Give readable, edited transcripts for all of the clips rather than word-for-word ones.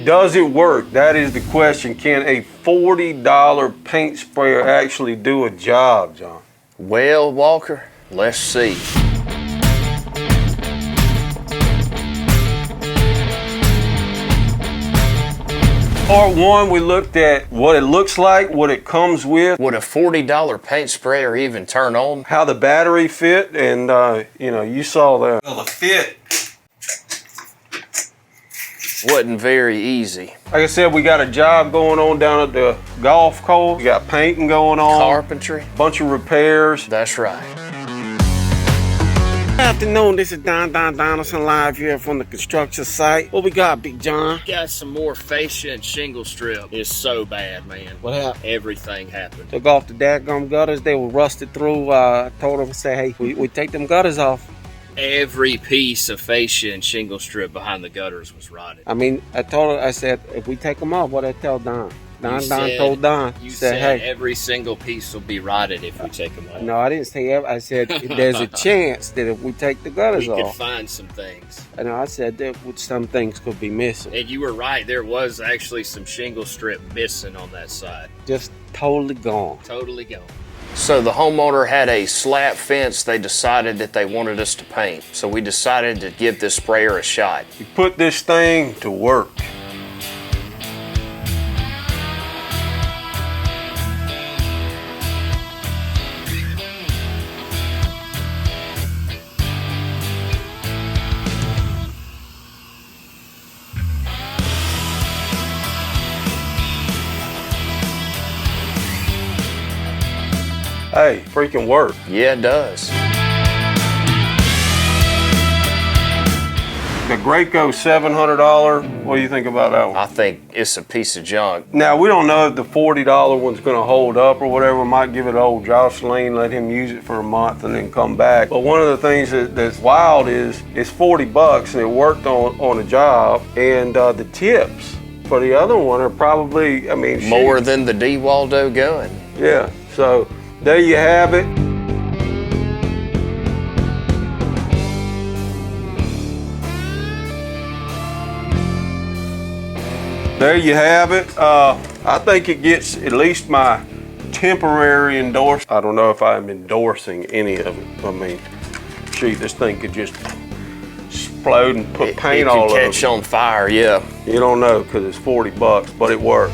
Does it work? That is the question. Can a $40 paint sprayer actually do a job, John? Well, Walker, let's see. Part one, we looked at what it looks like, what it comes with. Would a $40 paint sprayer even turn on? How the battery fit, and you know, you saw that. Well, the fit Wasn't very easy. like I said, we got a job going on down at the golf course. We got painting going on. Carpentry. Bunch of repairs. That's right. Good afternoon, this is Don Donaldson live here from the construction site. What we got, Big John? Got some more fascia and shingle strip. It's so bad, man. What happened? Everything happened. Took off the daggum gutters. They were rusted through. I told them, say, hey, we take them gutters off. Every piece of fascia and shingle strip behind the gutters was rotted. I mean, I told her, I said, if we take them off, what I tell Don? Don said- told Don. You said, said hey. every single piece will be rotted if we take them off. No, I didn't say ever. I said, there's a chance that if we take the gutters We could off. find some things. And I said that some things could be missing. And you were right, there was actually some shingle strip missing on that side. Just totally gone. Totally gone. So the homeowner had a slab fence they decided that they wanted us to paint. So we decided to give this sprayer a shot. You put this thing to work. Hey, freaking work. Yeah, it does. The Graco $700. What do you think about that one? I think it's a piece of junk. Now, we don't know if the $40 one's gonna hold up or whatever. We might give it to old Jocelyn, let him use it for a month and then come back. But one of the things that's wild is it's 40 bucks and it worked on a job, and the tips for the other one are probably, I mean, More shoot. than the DeWaldo gun. Yeah, so there you have it. There you have it. I think it gets at least my temporary endorsement. I don't know if I'm endorsing any of it. I mean, gee, this thing could just explode and put paint It all could over catch it. on fire, yeah. You don't know because it's 40 bucks, but it works.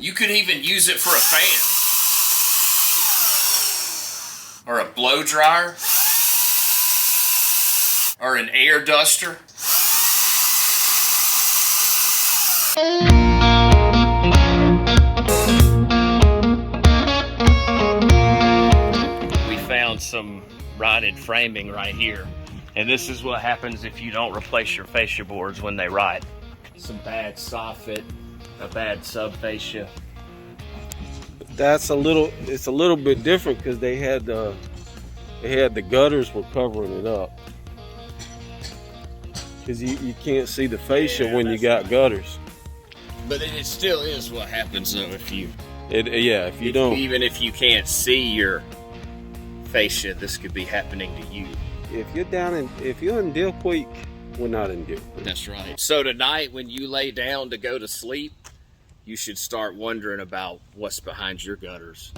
You could even use it for a fan. Or a blow dryer. Or an air duster. We found some rotted framing right here. And this is what happens if you don't replace your fascia boards when they rot. Some bad soffit, a bad sub fascia. It's a little bit different because they had the gutters were covering it up. Because you can't see the fascia when you got gutters. But it still is what happens though if you don't. Even if you can't see your fascia, this could be happening to you. If you're in Deal Creek, we're not in Deal Creek. That's right. So tonight when you lay down to go to sleep, you should start wondering about what's behind your gutters.